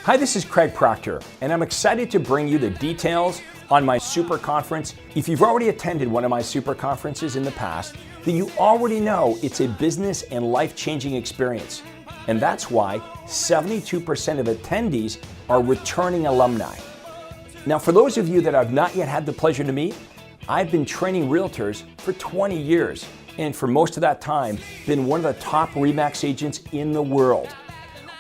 Hi, this is Craig Proctor, and I'm excited to bring you the details on my SuperConference. If you've already attended one of my SuperConferences in the past, then you already know it's a business and life-changing experience. And that's why 72% of attendees are returning alumni. Now, for those of you that I've not yet had the pleasure to meet, I've been training realtors for 20 years, and for most of that time, been one of the top RE/MAX agents in the world.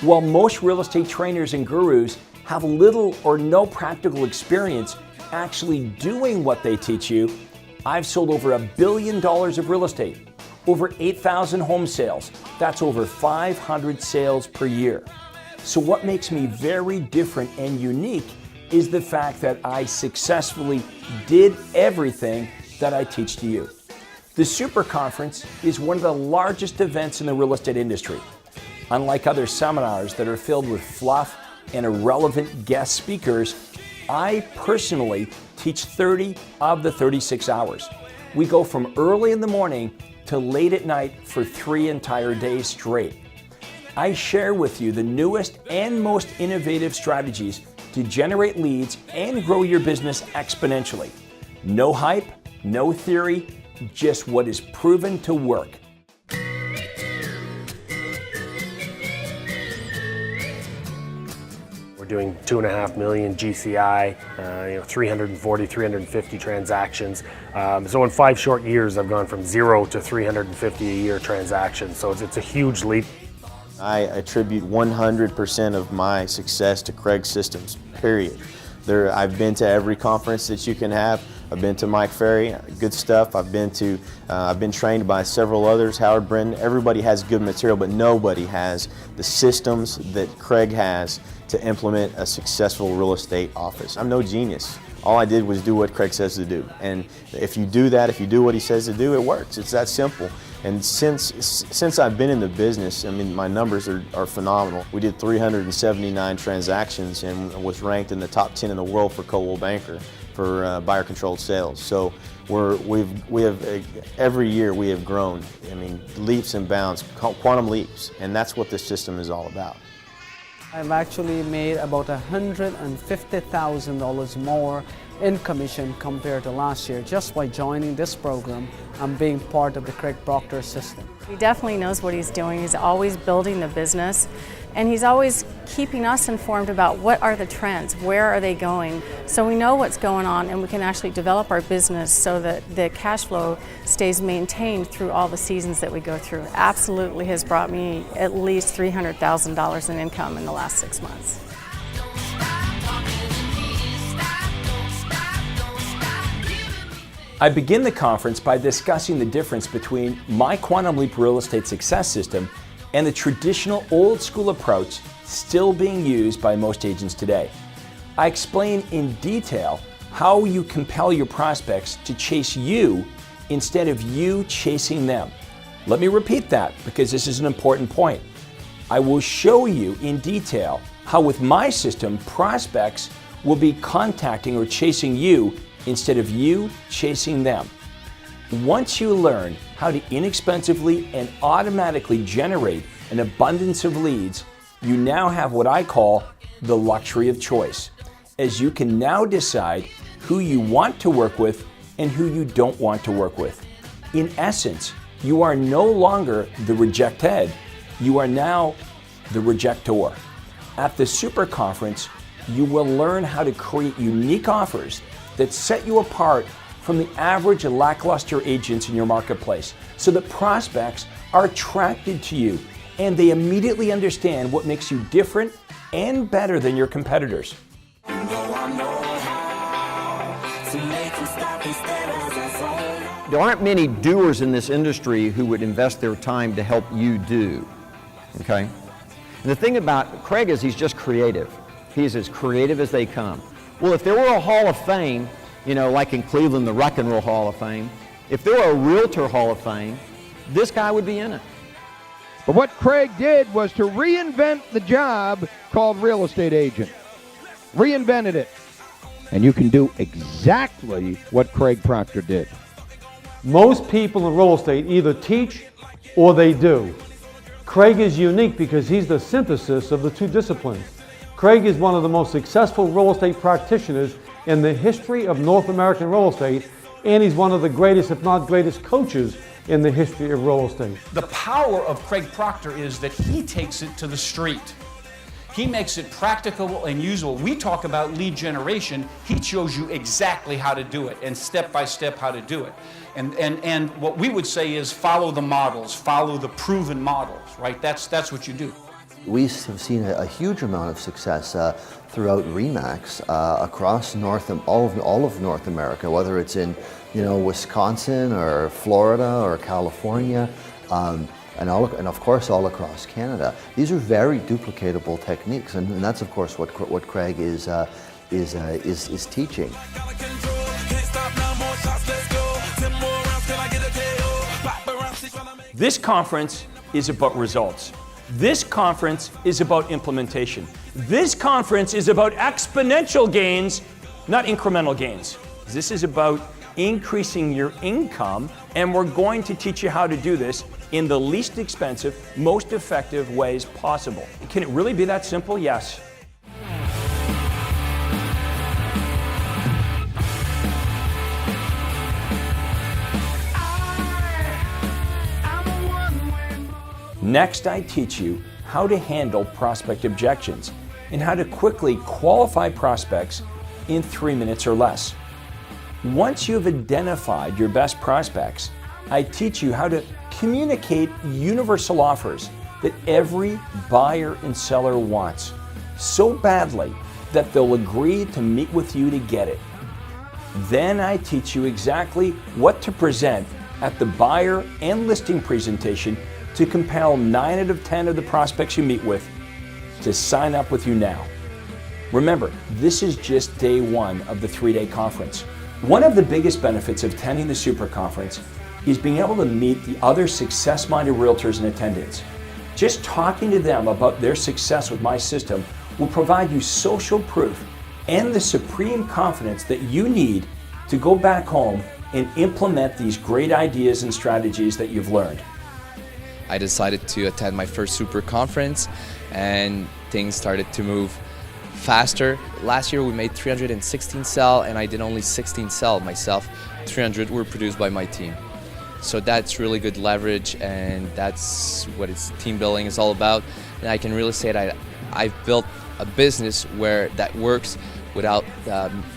While most real estate trainers and gurus have little or no practical experience actually doing what they teach you, I've sold over $1 billion of real estate, over 8,000 home sales. That's over 500 sales per year. So what makes me very different and unique is the fact that I successfully did everything that I teach to you. The SuperConference is one of the largest events in the real estate industry. Unlike other seminars that are filled with fluff and irrelevant guest speakers, I personally teach 30 of the 36 hours. We go from early in the morning to late at night for 3 entire days straight. I share with you the newest and most innovative strategies to generate leads and grow your business exponentially. No hype, no theory, just what is proven to work. We're doing 2.5 million GCI, 340, 350 transactions. So in 5 short years, I've gone from 0 to 350 a year transactions. So it's a huge leap. I attribute 100% of my success to Craig's systems, period. I've been to every conference that you can have. I've been to Mike Ferry, good stuff. I've been trained by several others, Howard Brennan. Everybody has good material, but nobody has the systems that Craig has to implement a successful real estate office. I'm no genius. All I did was do what Craig says to do. And if you do that, if you do what he says to do, it works. It's that simple. And since I've been in the business, I mean, my numbers are phenomenal. We did 379 transactions and was ranked in the top 10 in the world for Coldwell Banker for buyer-controlled sales. So every year we have grown. I mean, leaps and bounds, quantum leaps, and that's what this system is all about. I've actually made about $150,000 more in commission compared to last year just by joining this program and being part of the Craig Proctor system. He definitely knows what he's doing. He's always building the business, and he's always keeping us informed about what are the trends, where are they going, so we know what's going on and we can actually develop our business so that the cash flow stays maintained through all the seasons that we go through. Absolutely has brought me at least $300,000 in income in the last 6 months. I begin the conference by discussing the difference between my Quantum Leap real estate success system and the traditional old school approach still being used by most agents today. I explain in detail how you compel your prospects to chase you instead of you chasing them. Let me repeat that because this is an important point. I will show you in detail how with my system, prospects will be contacting or chasing you instead of you chasing them. Once you learn how to inexpensively and automatically generate an abundance of leads, you now have what I call the luxury of choice, as you can now decide who you want to work with and who you don't want to work with. In essence, you are no longer the rejected, you are now the rejector. At the SuperConference, you will learn how to create unique offers that set you apart from the average lackluster agents in your marketplace so that prospects are attracted to you and they immediately understand what makes you different and better than your competitors. There aren't many doers in this industry who would invest their time to help you do, okay? And the thing about Craig is he's just creative. He's as creative as they come. Well, if there were a Hall of Fame, like in Cleveland, the Rock and Roll Hall of Fame, if there were a Realtor Hall of Fame, this guy would be in it. But what Craig did was to reinvent the job called real estate agent. Reinvented it. And you can do exactly what Craig Proctor did. Most people in real estate either teach or they do. Craig is unique because he's the synthesis of the two disciplines. Craig is one of the most successful real estate practitioners in the history of North American real estate, and he's one of the greatest, if not greatest, coaches in the history of real estate. The power of Craig Proctor is that he takes it to the street. He makes it practical and usable. We talk about lead generation. He shows you exactly how to do it and step by step how to do it. And what we would say is follow the models, follow the proven models, right? That's what you do. We have seen a huge amount of success throughout RE/MAX across all of North America, whether it's in Wisconsin or Florida or California. And of course all across Canada. These are very duplicatable techniques, and that's of course what Craig is teaching. This conference is about results. This conference is about implementation. This conference is about exponential gains, not incremental gains. This is about increasing your income, and we're going to teach you how to do this in the least expensive, most effective ways possible. Can it really be that simple? Yes. Next, I teach you how to handle prospect objections and how to quickly qualify prospects in 3 minutes or less. Once you've identified your best prospects, I teach you how to communicate universal offers that every buyer and seller wants so badly that they'll agree to meet with you to get it. Then I teach you exactly what to present at the buyer and listing presentation to compel 9 out of 10 of the prospects you meet with to sign up with you now. Remember, this is just day 1 of the 3-day conference. One of the biggest benefits of attending the SuperConference is being able to meet the other success-minded realtors in attendance. Just talking to them about their success with my system will provide you social proof and the supreme confidence that you need to go back home and implement these great ideas and strategies that you've learned. I decided to attend my first SuperConference, and things started to move faster. Last year we made 316 sell, and I did only 16 sell myself. 300 were produced by my team. So that's really good leverage, and that's what team building is all about. And I can really say that I've built a business where that works without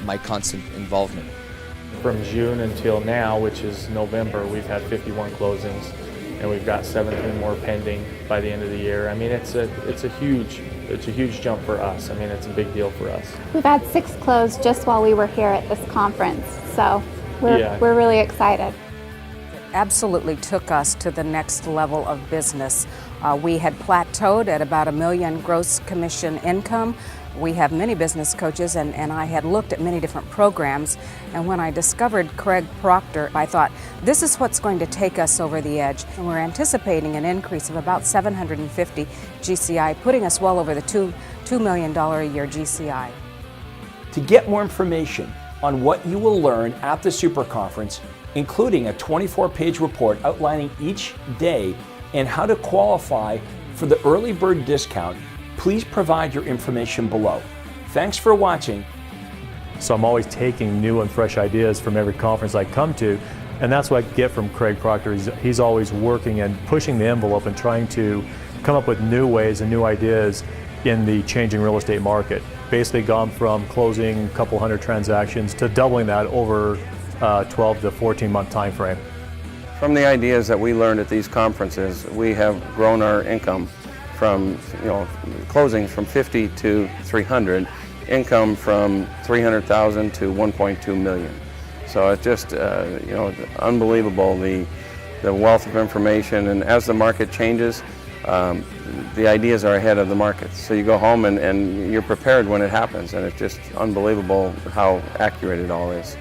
my constant involvement. From June until now, which is November, we've had 51 closings, and we've got 17 more pending by the end of the year. I mean, it's a huge jump for us. I mean, it's a big deal for us. We've had 6 close just while we were here at this conference, so we're really excited. Absolutely took us to the next level of business. We had plateaued at about $1 million gross commission income. We have many business coaches, and I had looked at many different programs, and when I discovered Craig Proctor, I thought, this is what's going to take us over the edge. And we're anticipating an increase of about 750 GCI, putting us well over the $2 million a year GCI. To get more information on what you will learn at the SuperConference, including a 24-page report outlining each day and how to qualify for the early bird discount, please provide your information below. Thanks for watching. So I'm always taking new and fresh ideas from every conference I come to, and that's what I get from Craig Proctor. He's always working and pushing the envelope and trying to come up with new ways and new ideas in the changing real estate market. Basically gone from closing a couple hundred transactions to doubling that over 12 to 14 month time frame. From the ideas that we learned at these conferences, we have grown our income from closings from 50 to 300, income from 300,000 to 1.2 million. So it's just unbelievable, the wealth of information, and as the market changes, the ideas are ahead of the market. So you go home and you're prepared when it happens, and it's just unbelievable how accurate it all is.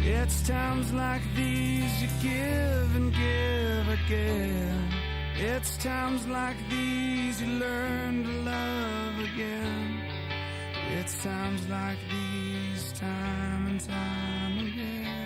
It's times like these you give and give again. It's times like these you learn to love again. It's times like these, time and time again.